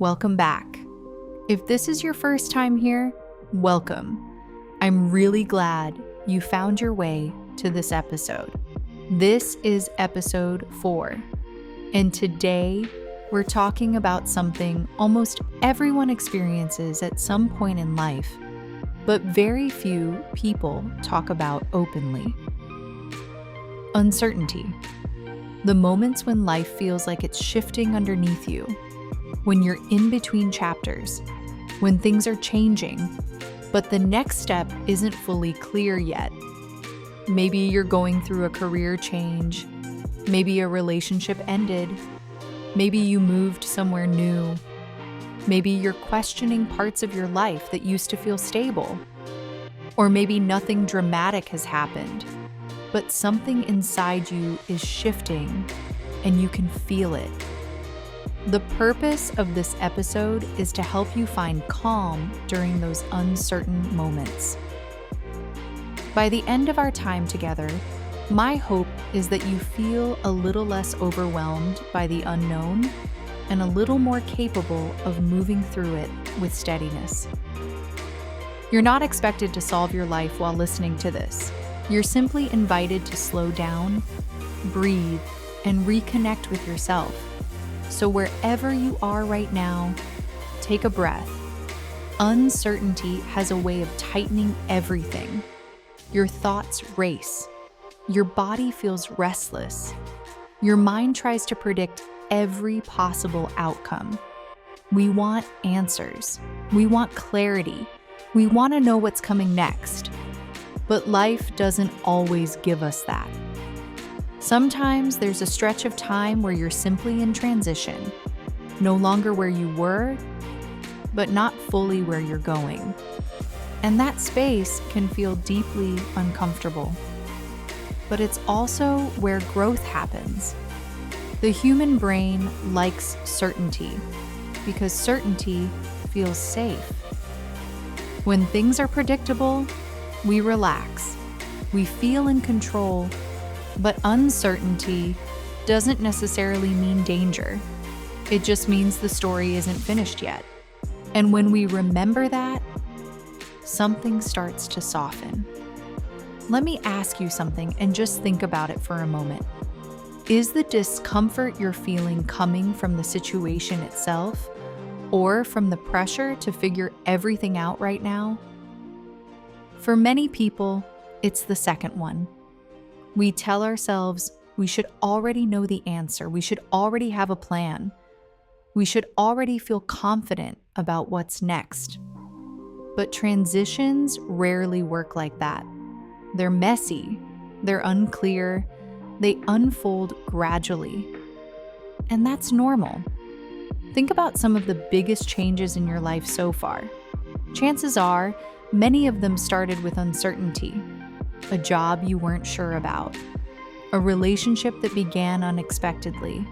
welcome back. If this is your first time here, welcome. I'm really glad you found your way to this episode. This is episode 4, and today we're talking about something almost everyone experiences at some point in life, but very few people talk about openly. Uncertainty. The moments when life feels like it's shifting underneath you, when you're in between chapters, when things are changing, but the next step isn't fully clear yet. Maybe you're going through a career change, maybe a relationship ended, maybe you moved somewhere new, maybe you're questioning parts of your life that used to feel stable, or maybe nothing dramatic has happened, but something inside you is shifting and you can feel it. The purpose of this episode is to help you find calm during those uncertain moments. By the end of our time together, my hope is that you feel a little less overwhelmed by the unknown and a little more capable of moving through it with steadiness. You're not expected to solve your life while listening to this. You're simply invited to slow down, breathe, and reconnect with yourself. So wherever you are right now, take a breath. Uncertainty has a way of tightening everything. Your thoughts race. Your body feels restless. Your mind tries to predict every possible outcome. We want answers. We want clarity. We want to know what's coming next. But life doesn't always give us that. Sometimes there's a stretch of time where you're simply in transition, no longer where you were, but not fully where you're going. And that space can feel deeply uncomfortable. But it's also where growth happens. The human brain likes certainty because certainty feels safe. When things are predictable, we relax. We feel in control, but uncertainty doesn't necessarily mean danger. It just means the story isn't finished yet. And when we remember that, something starts to soften. Let me ask you something and just think about it for a moment. Is the discomfort you're feeling coming from the situation itself, or from the pressure to figure everything out right now? For many people, it's the second one. We tell ourselves we should already know the answer. We should already have a plan. We should already feel confident about what's next. But transitions rarely work like that. They're messy, they're unclear, they unfold gradually. And that's normal. Think about some of the biggest changes in your life so far. Chances are, many of them started with uncertainty. A job you weren't sure about, a relationship that began unexpectedly,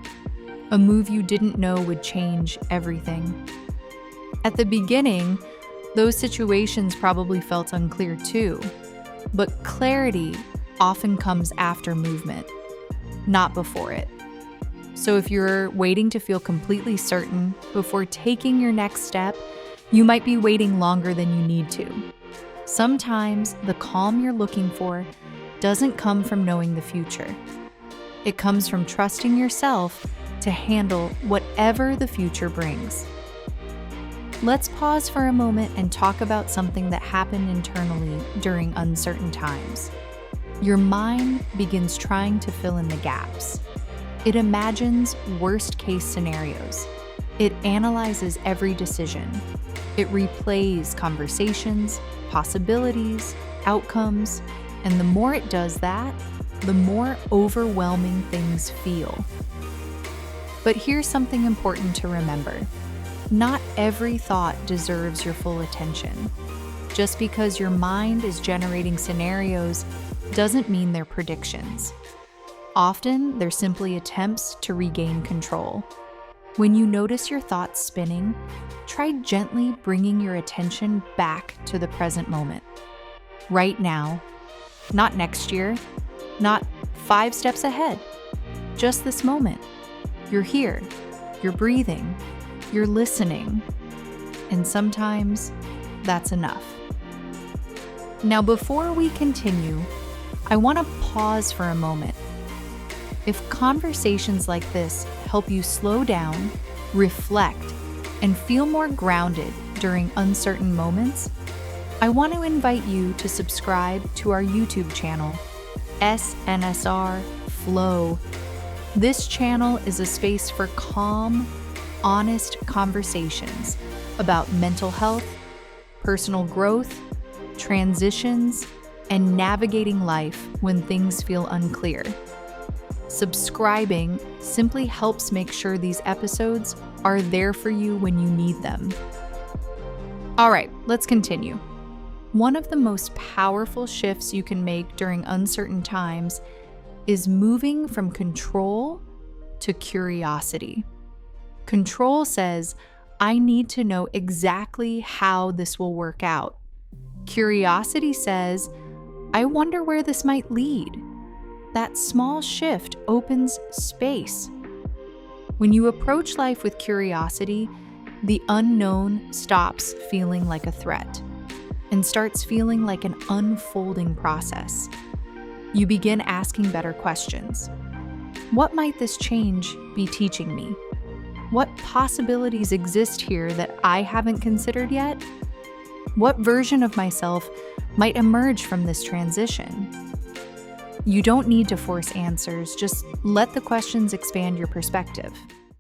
a move you didn't know would change everything. At the beginning, those situations probably felt unclear too, but clarity often comes after movement, not before it. So if you're waiting to feel completely certain before taking your next step, you might be waiting longer than you need to. Sometimes the calm you're looking for doesn't come from knowing the future. It comes from trusting yourself to handle whatever the future brings. Let's pause for a moment and talk about something that happened internally during uncertain times. Your mind begins trying to fill in the gaps. It imagines worst-case scenarios. It analyzes every decision. It replays conversations, possibilities, outcomes, and the more it does that, the more overwhelming things feel. But here's something important to remember. Not every thought deserves your full attention. Just because your mind is generating scenarios doesn't mean they're predictions. Often, they're simply attempts to regain control. When you notice your thoughts spinning, try gently bringing your attention back to the present moment. Right now, not next year, not 5 steps ahead, just this moment. You're here, you're breathing, You're listening. And sometimes that's enough. Now, before we continue, I want to pause for a moment. If conversations like this help you slow down, reflect, and feel more grounded during uncertain moments, I want to invite you to subscribe to our YouTube channel, SNSR Flow. This channel is a space for calm, honest conversations about mental health, personal growth, transitions, and navigating life when things feel unclear. Subscribing simply helps make sure these episodes are there for you when you need them. All right, let's continue. One of the most powerful shifts you can make during uncertain times is moving from control to curiosity. Control says, I need to know exactly how this will work out. Curiosity says, I wonder where this might lead. That small shift opens space. When you approach life with curiosity, the unknown stops feeling like a threat and starts feeling like an unfolding process. You begin asking better questions. What might this change be teaching me? What possibilities exist here that I haven't considered yet? What version of myself might emerge from this transition? You don't need to force answers, just let the questions expand your perspective.